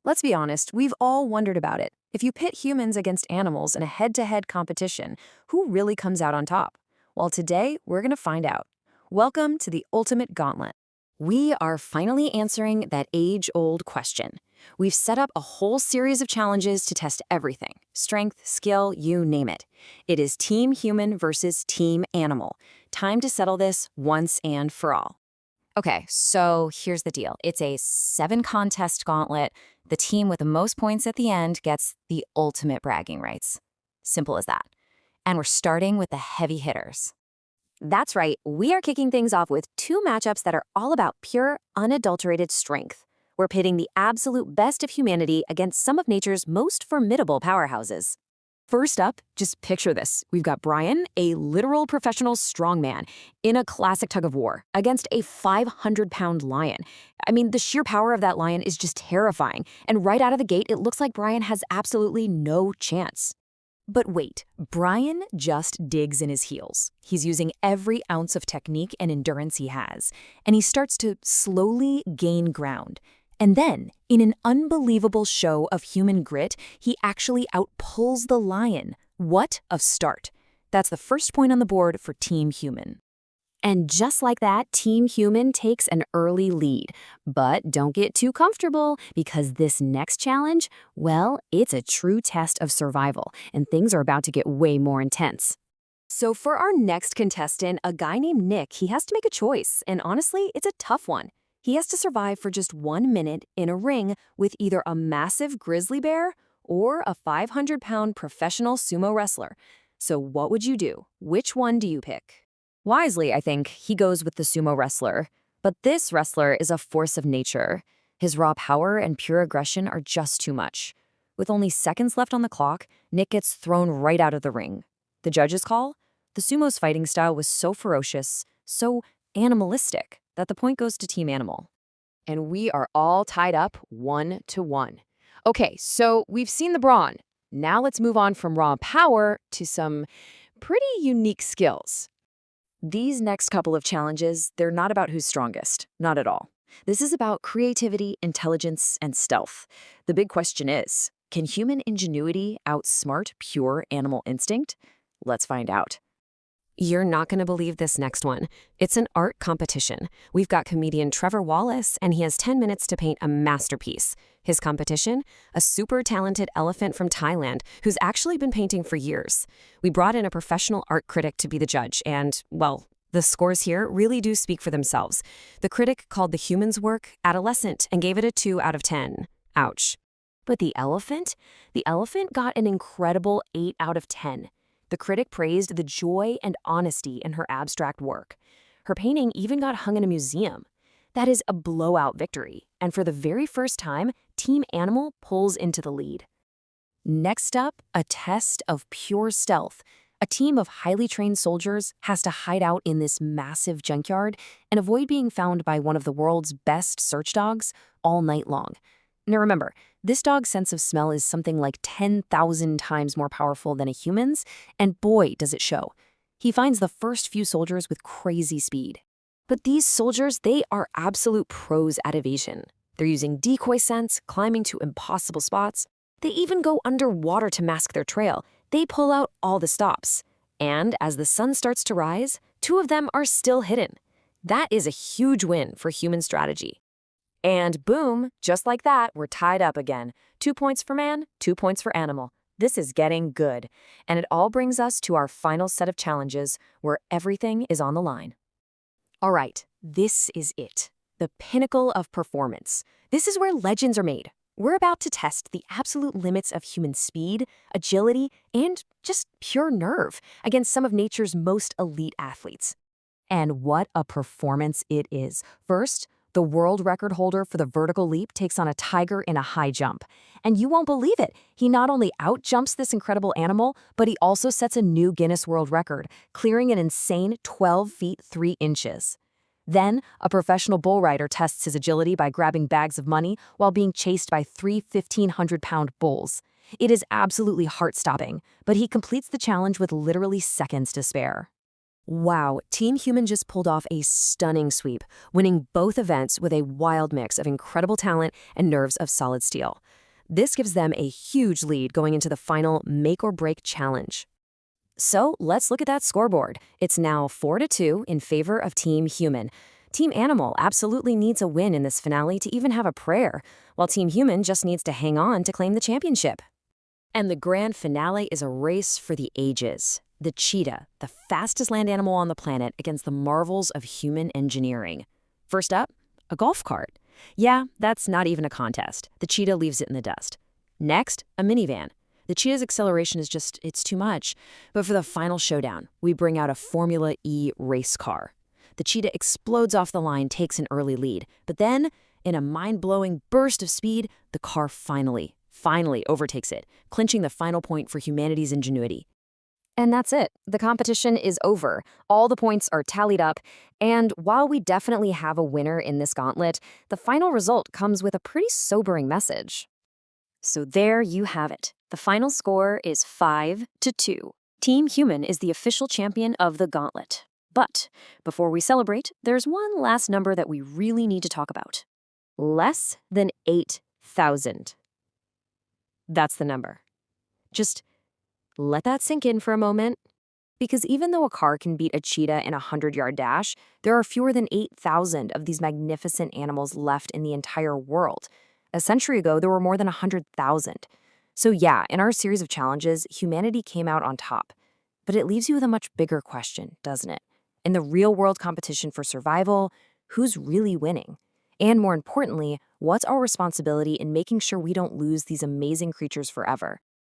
Let's be honest, we've all wondered about it. If you pit humans against animals in a head-to-head competition, who really comes out on top? Well, today, we're going to find out. Welcome to the Ultimate Gauntlet. We are finally answering that age-old question. We've set up a whole series of challenges to test everything. Strength, skill, you name it. It is Team Human versus Team Animal. Time to settle this once and for all. Okay, so here's the deal. It's a 7-contest gauntlet. The team with the most points at the end gets the ultimate bragging rights. Simple as that. And we're starting with the heavy hitters. That's right, we are kicking things off with 2 matchups that are all about pure, unadulterated strength. We're pitting the absolute best of humanity against some of nature's most formidable powerhouses. First up, just picture this. We've got Brian, a literal professional strongman, in a classic tug-of-war against a 500-pound lion. I mean, the sheer power of that lion is just terrifying, and right out of the gate, it looks like Brian has absolutely no chance. But wait, Brian just digs in his heels. He's using every ounce of technique and endurance he has, and he starts to slowly gain ground. And then, in an unbelievable show of human grit, he actually outpulls the lion. What a start. That's the first point on the board for Team Human. And just like that, Team Human takes an early lead. But don't get too comfortable, because this next challenge, well, it's a true test of survival, and things are about to get way more intense. So for our next contestant, a guy named Nick, he has to make a choice, and honestly, it's a tough one. He has to survive for just 1 minute in a ring with either a massive grizzly bear or a 500-pound professional sumo wrestler. So what would you do? Which one do you pick? Wisely, I think, he goes with the sumo wrestler. But this wrestler is a force of nature. His raw power and pure aggression are just too much. With only seconds left on the clock, Nick gets thrown right out of the ring. The judges call? The sumo's fighting style was so ferocious, so animalistic, that the point goes to Team Animal. And we are all tied up 1-1. Okay, so we've seen the brawn. Now let's move on from raw power to some pretty unique skills. These next couple of challenges, they're not about who's strongest. Not at all. This is about creativity, intelligence, and stealth. The big question is, can human ingenuity outsmart pure animal instinct? Let's find out. You're not going to believe this next one. It's an art competition. We've got comedian Trevor Wallace, and he has 10 minutes to paint a masterpiece. His competition? A super talented elephant from Thailand who's actually been painting for years. We brought in a professional art critic to be the judge, and, well, the scores here really do speak for themselves. The critic called the human's work adolescent and gave it a 2 out of 10. Ouch. But the elephant? The elephant got an incredible 8 out of 10. The critic praised the joy and honesty in her abstract work. Her painting even got hung in a museum. That is a blowout victory, and for the very first time, Team Animal pulls into the lead. Next up, a test of pure stealth. A team of highly trained soldiers has to hide out in this massive junkyard and avoid being found by one of the world's best search dogs all night long. Now remember, this dog's sense of smell is something like 10,000 times more powerful than a human's, and boy, does it show. He finds the first few soldiers with crazy speed. But these soldiers, they are absolute pros at evasion. They're using decoy scents, climbing to impossible spots. They even go underwater to mask their trail. They pull out all the stops. And as the sun starts to rise, 2 of them are still hidden. That is a huge win for human strategy. And boom, just like that, we're tied up again. 2 points for man, 2 points for animal. This is getting good. And it all brings us to our final set of challenges where everything is on the line. All right, this is it. The pinnacle of performance. This is where legends are made. We're about to test the absolute limits of human speed, agility, and just pure nerve against some of nature's most elite athletes. And what a performance it is. First, the world record holder for the vertical leap takes on a tiger in a high jump. And you won't believe it. He not only outjumps this incredible animal, but he also sets a new Guinness World Record, clearing an insane 12 feet 3 inches. Then, a professional bull rider tests his agility by grabbing bags of money while being chased by 3 1,500-pound bulls. It is absolutely heart-stopping, but he completes the challenge with literally seconds to spare. Wow, Team Human just pulled off a stunning sweep, winning both events with a wild mix of incredible talent and nerves of solid steel. This gives them a huge lead going into the final make or break challenge. So let's look at that scoreboard. It's now 4-2 in favor of Team Human. Team Animal absolutely needs a win in this finale to even have a prayer, while Team Human just needs to hang on to claim the championship. And the grand finale is a race for the ages. The cheetah, the fastest land animal on the planet, against the marvels of human engineering. First up, a golf cart. Yeah, that's not even a contest. The cheetah leaves it in the dust. Next, a minivan. The cheetah's acceleration is it's too much. But for the final showdown, we bring out a Formula E race car. The cheetah explodes off the line, takes an early lead. But then, in a mind-blowing burst of speed, the car finally overtakes it, clinching the final point for humanity's ingenuity. And that's it. The competition is over. All the points are tallied up. And while we definitely have a winner in this gauntlet, the final result comes with a pretty sobering message. So there you have it. The final score is 5-2. Team Human is the official champion of the gauntlet. But before we celebrate, there's one last number that we really need to talk about. Less than 8,000. That's the number. Just let that sink in for a moment. Because even though a car can beat a cheetah in a 100-yard dash, there are fewer than 8,000 of these magnificent animals left in the entire world. A century ago, there were more than 100,000. So yeah, in our series of challenges, humanity came out on top. But it leaves you with a much bigger question, doesn't it? In the real-world competition for survival, who's really winning? And more importantly, what's our responsibility in making sure we don't lose these amazing creatures forever?